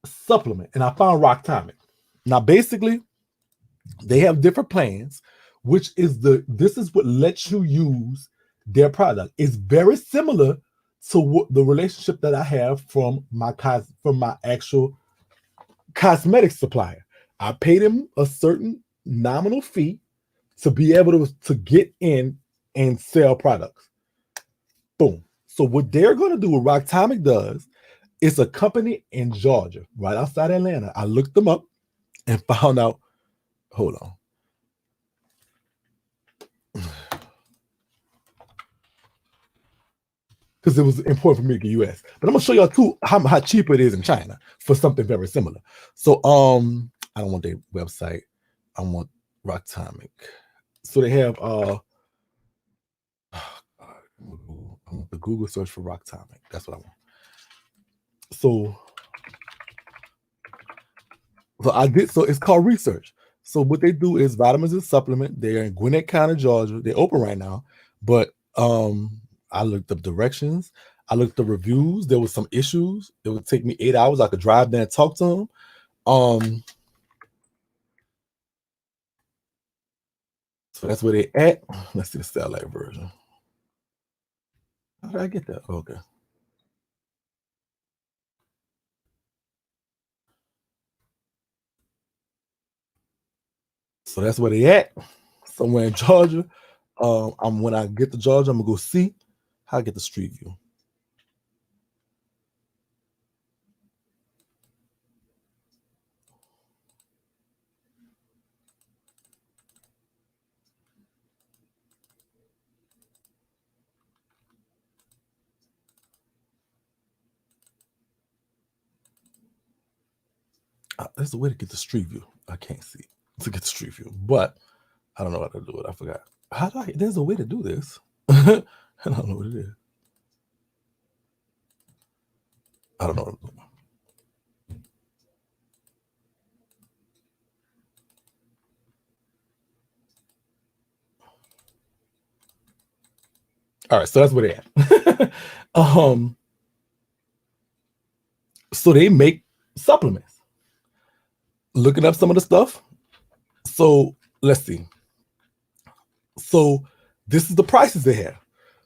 supplement, and I found Rocktomic. Now, basically, they have different plans, which is this is what lets you use their product. It's very similar to the relationship that I have from my actual cosmetic supplier. I paid him a certain nominal fee to be able to get in and sell products. Boom. So what they're going to do, what Rocktomic does, it's a company in Georgia, right outside Atlanta. I looked them up and found out, hold on. Because it was important for me to get US. But I'm going to show y'all too how cheap it is in China for something very similar. So I don't want their website. I want Rocktomic. So they have I want the Google search for Rocktomic. That's what I want. So I did. So it's called research. So what they do is vitamins and supplement. They're in Gwinnett County, Georgia. They're open right now. But I looked up directions. I looked up reviews. There was some issues. It would take me 8 hours. I could drive there and talk to them. So that's where they at. Let's see the satellite version. How did I get that? Okay. So that's where they at. Somewhere in Georgia. When I get to Georgia, I'm gonna go see how I get the street view. There's a way to get the street view. I can't see to get the street view, but I don't know how to do it. I forgot. How do I? There's a way to do this. I don't know what it is. I don't know. All right, so that's where they at. So they make supplements. Looking up some of the stuff. So let's see. So this is the prices they have.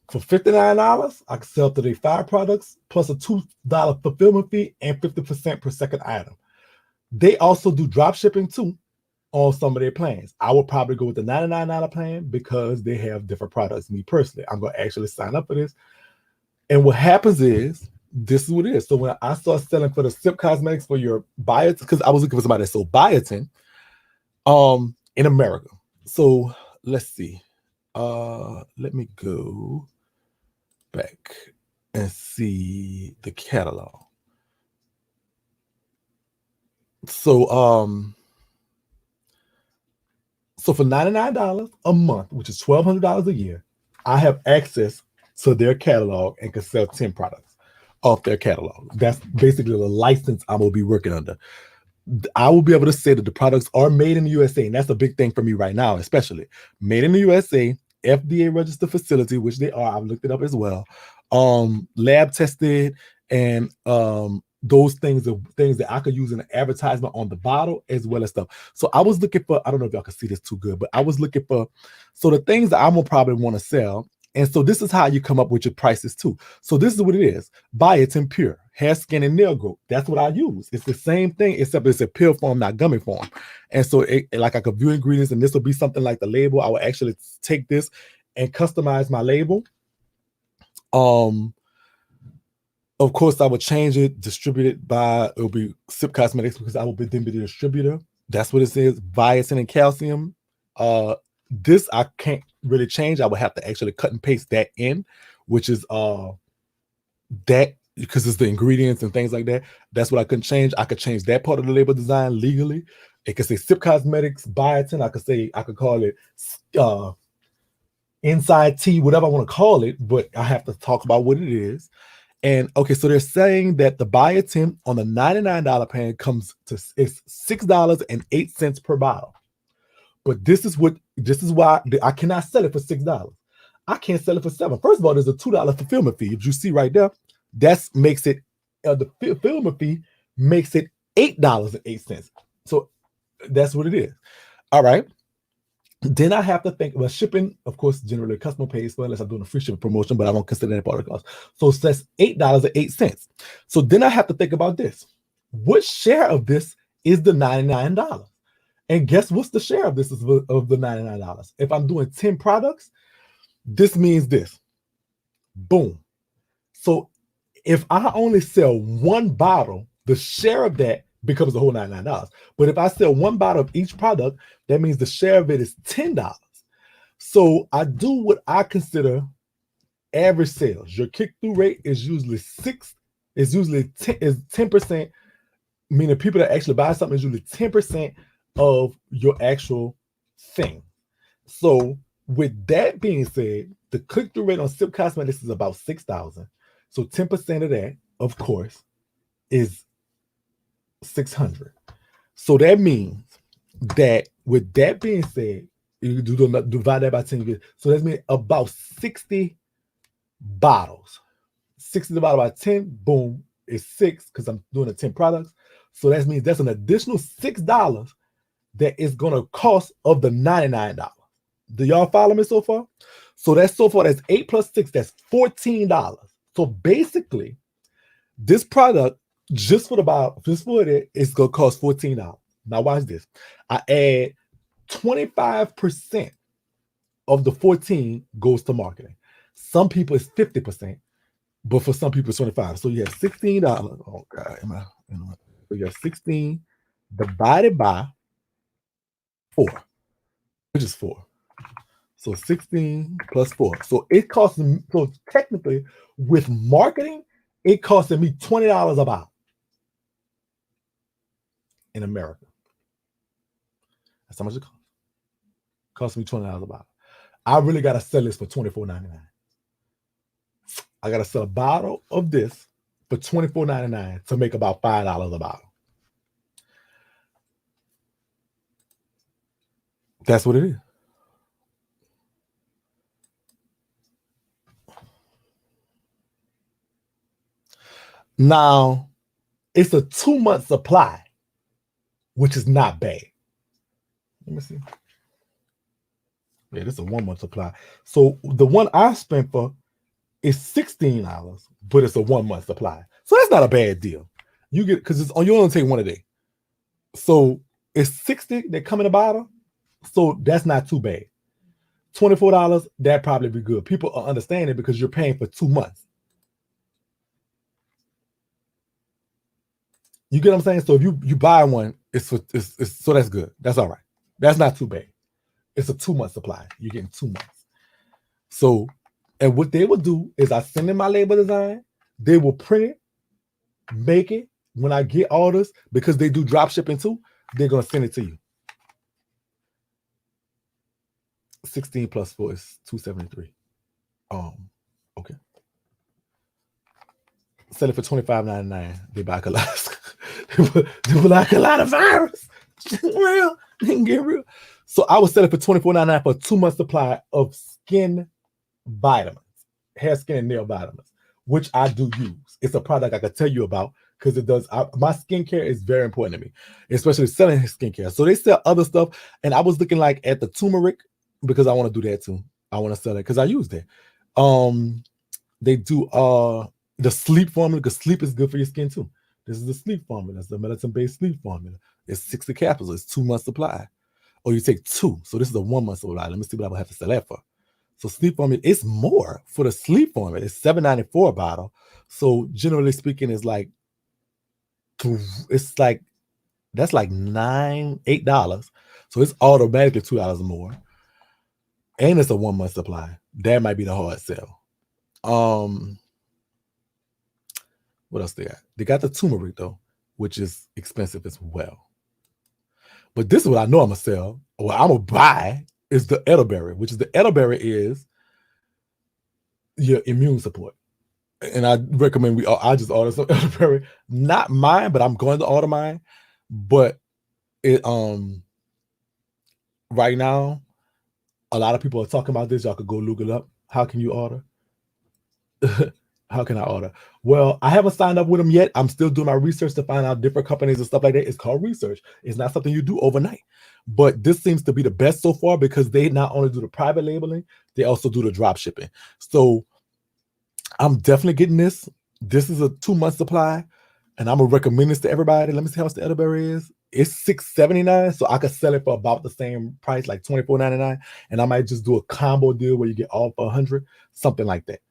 For $59, I can sell 35 products plus a $2 fulfillment fee and 50% per second item. They also do drop shipping too on some of their plans. I would probably go with the $99 plan because they have different products. Me personally, I'm going to actually sign up for this. And what happens is, this is what it is. So when I start selling for the SIP Cosmetics for your biotin, because I was looking for somebody that sold biotin in America. So let's see. Let me go back and see the catalog. So for $99 a month, which is $1,200 a year, I have access to their catalog and can sell 10 products off their catalog. That's basically the license I will be working under. I will be able to say that the products are made in the USA, and that's a big thing for me right now, especially made in the USA, FDA registered facility, which they are. I've looked it up as well. Lab tested, and those things are things that I could use in an advertisement on the bottle as well as stuff. So I was looking for, I don't know if y'all can see this too good, but I was looking for, so the things that I'm gonna probably want to sell. And so this is how you come up with your prices too. So this is what it is. Biotin Pure, hair, skin, and nail growth. That's what I use. It's the same thing, except it's a pill form, not gummy form. And so like I could view ingredients, and this will be something like the label. I will actually take this and customize my label. Of course, I would change it, distribute it by, it'll be SIP Cosmetics because I will then be the distributor. That's what it says, biotin and calcium. This I can't really change. I would have to actually cut and paste that in, which is that, because it's the ingredients and things like that. That's what I couldn't change. I could change that part of the label design legally. It could say SIP Cosmetics, biotin. I could call it Inside Tea, whatever I want to call it, but I have to talk about what it is. And okay, so they're saying that the biotin on the $99 plan comes to it's $6.08 per bottle. But this is why I cannot sell it for $6. I can't sell it for $7. First of all, there's a $2 fulfillment fee. If you see right there, that makes it the fulfillment fee makes it $8.08. So that's what it is. All right. Then I have to think about shipping. Of course, generally customer pays for it unless I'm doing a free shipping promotion, but I don't consider that part of the cost. So it says $8.08. So then I have to think about this. What share of this is the $99? And guess what's the share of this of the $99? If I'm doing 10 products, this means this. Boom. So if I only sell one bottle, the share of that becomes the whole $99. But if I sell one bottle of each product, that means the share of it is $10. So I do what I consider average sales. Your kick-through rate is usually 10%, meaning people that actually buy something is usually 10% of your actual thing. So with that being said, the click-through rate on SIP Cosmetics is about 6,000. So 10% of that, of course, is 600. So that means that with that being said, you divide that by 10. So that means about 60 bottles. 60 divided by 10, boom, is 6 because I'm doing the 10 products. So that means that's an additional $6 that is going to cost of the $99. Do y'all follow me so far? So that's 8 plus 6, that's $14. So basically, this product, just for the bottle, just for it, it's gonna cost $14. Now watch this. I add 25% of the 14 goes to marketing. Some people it's 50%, but for some people it's 25. So you have $16. Oh God, so you have 16 divided by 4, which is 4. So 16 plus 4. So it costs me, so technically with marketing, it costed me $20 a bottle in America. That's how much it costs. Cost me $20 a bottle. I really gotta sell this for $24.99. I gotta sell a bottle of this for $24.99 to make about $5 a bottle. That's what it is. Now, it's a 2-month supply, which is not bad. Let me see. Yeah, this is a 1-month supply. So the one I spent for is $16, but it's a 1-month supply. So that's not a bad deal. You get, because it's on, you only take one a day. So it's 60 that come in a bottle. So that's not too bad. $24, that'd probably be good. People are understanding because you're paying for 2 months. You get what I'm saying? So if you buy one, it's so that's good. That's all right. That's not too bad. It's a 2-month supply. You're getting 2 months. So, and what they will do is I send them my label design. They will print it, make it. When I get orders, because they do drop shipping too, they're gonna send it to you. 16 plus 4 is 273. Okay. Sell it for $25.99. They buy a lot. They will like a lot of virus. Real. They can get real. So I would sell it for $24.99 for a 2-month supply of skin vitamins, hair, skin, and nail vitamins, which I do use. It's a product I could tell you about because it does. My skincare is very important to me, especially selling skincare. So they sell other stuff, and I was looking like at the turmeric because I want to do that too. I want to sell it because I use that. They do the sleep formula because sleep is good for your skin too. This is the sleep formula. That's the medicine-based sleep formula. It's 60 capsules. It's 2-month supply. Or you take 2. So this is a 1-month supply. Let me see what I would have to sell that for. So sleep formula, it's more for the sleep formula. It's $7.94 a bottle. So generally speaking, it's like that's like $8. So it's automatically $2 more. And it's a 1-month supply. That might be the hard sell. What else they got? They got the turmeric though, which is expensive as well. But this is what I know I'm gonna sell, or I'm gonna buy, is the elderberry, which is the elderberry is your immune support. And I recommend I just order some elderberry. Not mine, but I'm going to order mine. But it right now, a lot of people are talking about this. Y'all could go look it up. How can you order? How can I order? Well, I haven't signed up with them yet. I'm still doing my research to find out different companies and stuff like that. It's called research. It's not something you do overnight. But this seems to be the best so far because they not only do the private labeling, they also do the drop shipping. So I'm definitely getting this. This is a 2-month supply, and I'm gonna recommend this to everybody. Let me see how much the elderberry is. It's $6.79, so I could sell it for about the same price, like $24.99. And I might just do a combo deal where you get all for $100, something like that.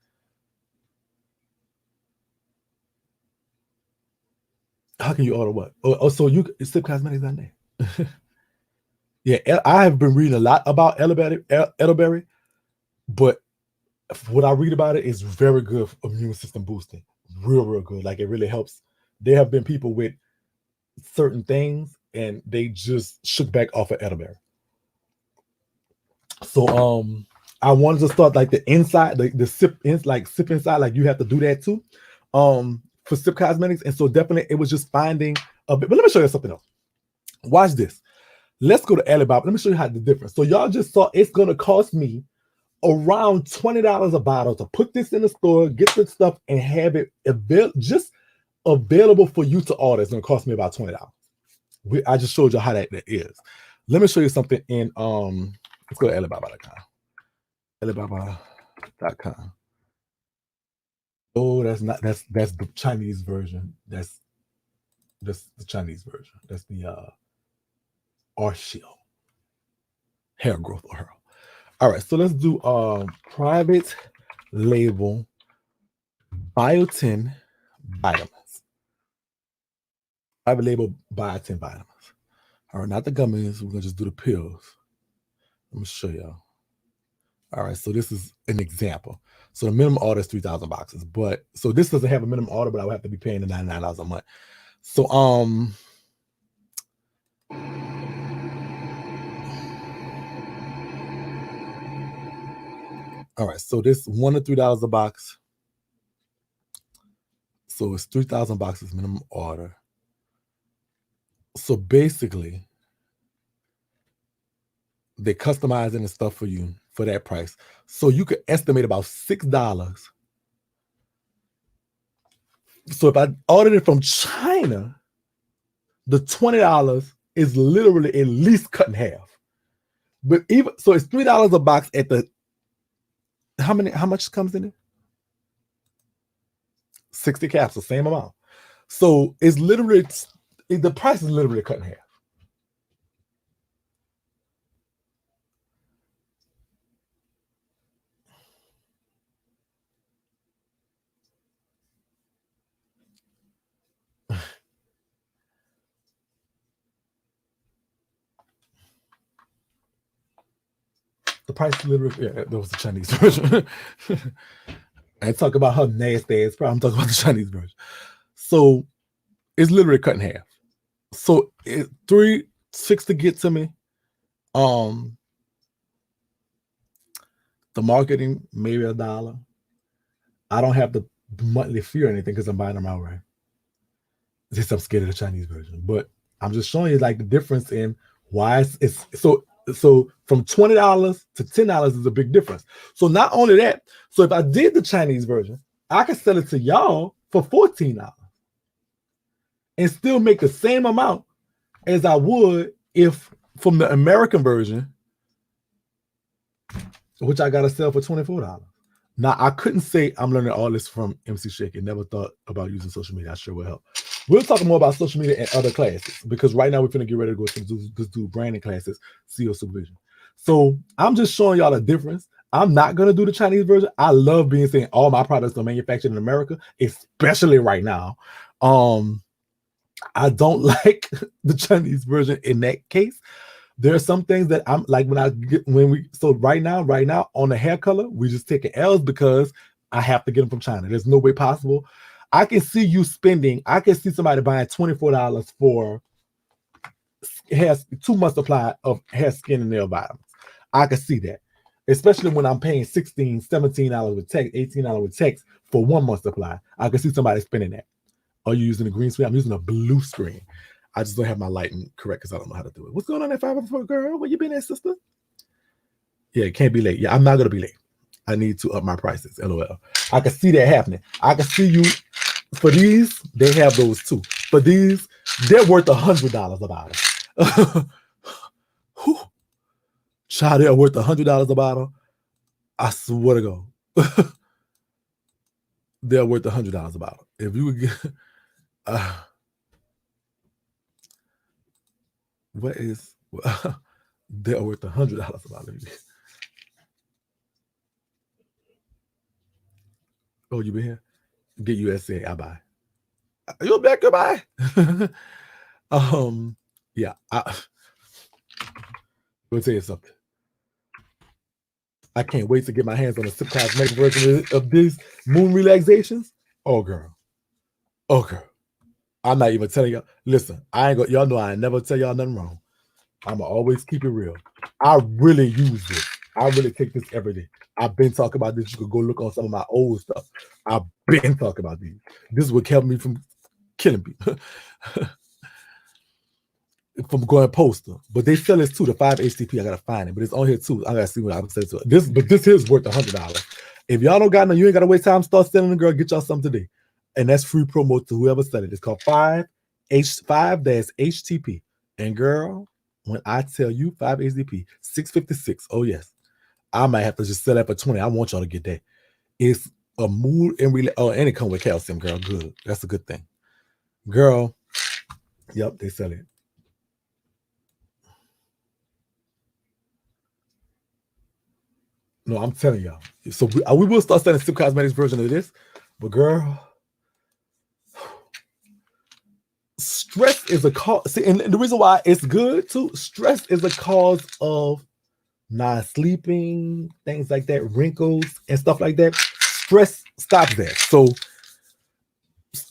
How can you order what? Oh, so you Sip Cosmetics on there. Yeah, I have been reading a lot about elderberry, but what I read about it is very good for immune system boosting. Real good. Like it really helps. There have been people with certain things and they just shook back off of elderberry. So I wanted to start like the inside, the sip inside, like you have to do that too. For Sip Cosmetics. And so definitely it was just finding a bit. But let me show you something else. Watch this. Let's go to Alibaba. Let me show you how the difference. So y'all just saw it's going to cost me around $20 a bottle to put this in the store, get the stuff, and have it available for you to order. It's going to cost me about $20. I just showed you how that is. Let me show you something in Let's go to Alibaba.com. Alibaba.com. Oh, that's the Chinese version. That's the Chinese version. That's the Arshil hair growth oil. All right, so let's do private label biotin vitamins. Private label biotin vitamins. All right, not the gummies. We're gonna just do the pills. Let me show y'all. All right, so this is an example. So the minimum order is 3,000 boxes, but so this doesn't have a minimum order, but I would have to be paying the $99 a month. So all right, so this $1 to $3 a box. So it's 3,000 boxes minimum order. So basically, they customizing the stuff for you for that price. So you could estimate about $6. So if I ordered it from China, the $20 is literally at least cut in half. But even so, it's $3 a box at the how much comes in it? 60 capsules, same amount. So it's literally the price is literally cut in half. The price literally, yeah, that was the Chinese version. I talk about how nasty it's probably I'm talking about the Chinese version. So it's literally cut in half. So it $3.6 to get to me. The marketing maybe $1. I don't have the monthly fee or anything because I'm buying them outright. Just I'm scared of the Chinese version, but I'm just showing you like the difference in why it's so from $20 to $10 is a big difference. So not only that, so if I did the Chinese version, I could sell it to y'all for $14 and still make the same amount as I would if from the American version, which I gotta sell for $24. Now I couldn't say I'm learning all this from MC Shakie. Never thought about using social media. I sure will help. We'll talk more about social media and other classes because right now we're gonna get ready to go to do branding classes, CEO supervision. So I'm just showing y'all the difference. I'm not gonna do the Chinese version. I love being saying all my products are manufactured in America, especially right now. I don't like the Chinese version in that case. There are some things that I'm like right now on the hair color, we just taking L's because I have to get them from China. There's no way possible. I can see you spending, I can see somebody buying $24 for hair, 2 months supply of hair, skin, and nail vitamins. I can see that. Especially when I'm paying $16, $17 with text, $18 with text for 1 month supply. I can see somebody spending that. Are you using a green screen? I'm using a blue screen. I just don't have my lighting correct because I don't know how to do it. What's going on at 504, girl? Where you been at, sister? Yeah, it can't be late. Yeah, I'm not going to be late. I need to up my prices, LOL. I can see that happening. I can see you. For these, they have those too. For these, they're worth $100 a bottle. Child, they're worth $100 a bottle. I swear to God. They're worth $100 a bottle. If you would get... what is... they're worth $100 a bottle. Oh, you been here? Get USA. I buy. You back? Goodbye. Yeah. Let me tell you something. I can't wait to get my hands on a Sip Cosmetic version of these moon relaxations. Oh, girl. Oh, girl. I'm not even telling y'all. Listen, I ain't gonna, y'all know I ain't never tell y'all nothing wrong. I'ma always keep it real. I really use this. I really take this every day. I've been talking about this. You could go look on some of my old stuff. I've been talking about these. This is what kept me from killing people. From going postal, but they sell this too. The 5-HTP, I gotta find it, but it's on here too. I gotta see what I would say to it. This here is worth $100. If y'all don't got no, you ain't gotta waste time. Start selling the girl. Get y'all something today, and that's free promo to whoever said it. It's called 5-HTP, and girl, When I tell you 5 SDP, 656, oh yes. I might have to just sell that for 20. I want y'all to get that. It's a mood and and it come with calcium, girl. Good. That's a good thing. Girl. Yep, they sell it. No, I'm telling y'all. So we will start selling Sip Cosmetics version of this. But girl, stress is a cause. See, and the reason why it's good too, stress is a cause of not sleeping, things like that, wrinkles and stuff like that. Stress stops that. So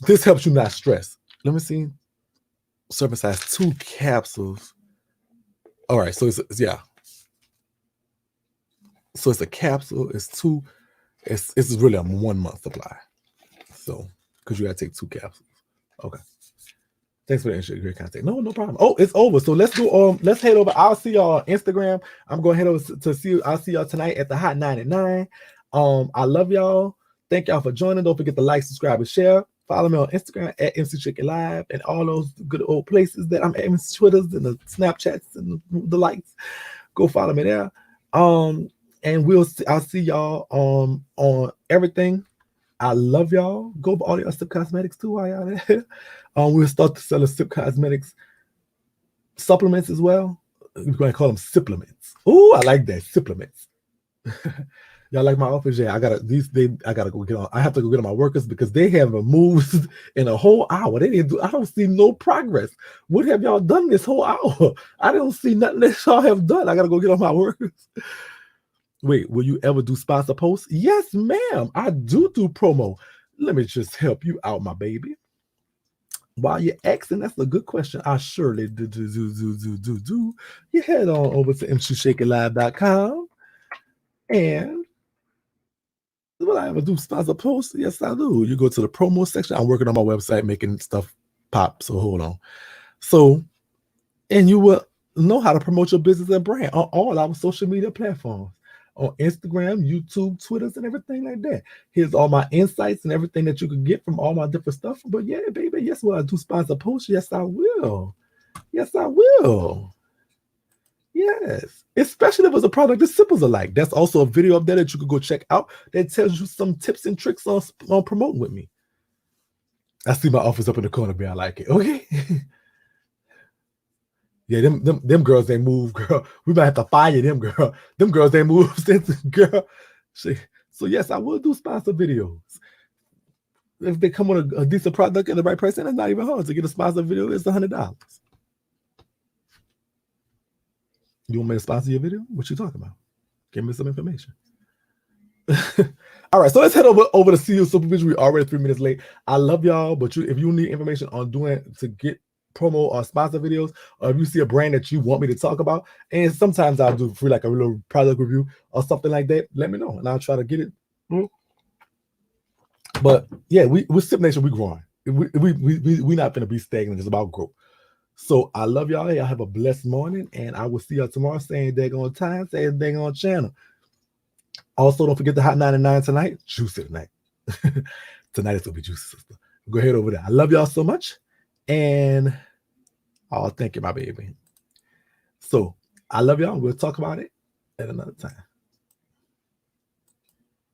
this helps you not stress. Let me see. Serving size 2 capsules. All right, so it's yeah. So it's a capsule. It's 2. It's really a 1 month supply. So because you gotta take 2 capsules. Okay. Thanks for the great contact. No problem. Oh, it's over. So let's go. Let's head over. I'll see y'all on Instagram. I'm going to head over to see. I'll see y'all tonight at the Hot 99. I love y'all. Thank y'all for joining. Don't forget to like, subscribe, and share. Follow me on Instagram at MC Shakie Live and all those good old places that I'm at, Twitters and the Snapchats and the likes. Go follow me there. And I'll see y'all on everything. I love y'all. Go for all your Sip Cosmetics too while y'all there. We'll start to sell the Sip Cosmetics supplements as well. We're going to call them supplements. Oh, I like that. Supplements. Y'all like my office? Yeah, I gotta go get on. I have to go get on my workers because they haven't moved in a whole hour. They didn't do. I don't see no progress. What have y'all done this whole hour? I don't see nothing that y'all have done. I gotta go get on my workers. Wait, will you ever do sponsor posts? Yes, ma'am. I do promo. Let me just help you out, my baby. While you're asking, that's a good question. I surely do. You head on over to mcshakielive.com and will I ever do sponsor posts? Yes, I do. You go to the promo section. I'm working on my website, making stuff pop. So hold on. So, and you will know how to promote your business and brand on all our social media platforms. On Instagram, YouTube, Twitters, and everything like that. Here's all my insights and everything that you could get from all my different stuff. But yeah, baby, yes, will I do sponsor posts? Yes, I will. Yes, I will. Yes. Especially if it's a product as simple as alike. That's also a video up there that you could go check out that tells you some tips and tricks on promoting with me. I see my office up in the corner, man. I like it. Okay. Yeah, them girls, they move, girl. We might have to fire them, girl. Them girls, they move since, girl. So yes, I will do sponsor videos. If they come with a decent product and the right price, and it's not even hard to get a sponsor video. It's $100. You want me to sponsor your video? What you talking about? Give me some information. All right, so let's head over to CEO Supervision. We're already 3 minutes late. I love y'all, but if you need information on doing to get promo or sponsor videos, or if you see a brand that you want me to talk about, and sometimes I'll do free like a little product review or something like that, let me know and I'll try to get it. But yeah, with Sip Nation, we growing. We not gonna be stagnant. It's about growth. So I love y'all. Y'all have a blessed morning, and I will see y'all tomorrow. Same day on time, same day on channel. Also, don't forget the Hot 99 tonight. Juicy tonight. Tonight it's gonna be juicy, sister. Go ahead over there. I love y'all so much. And thank you, my baby. So I love y'all. We'll talk about it at another time.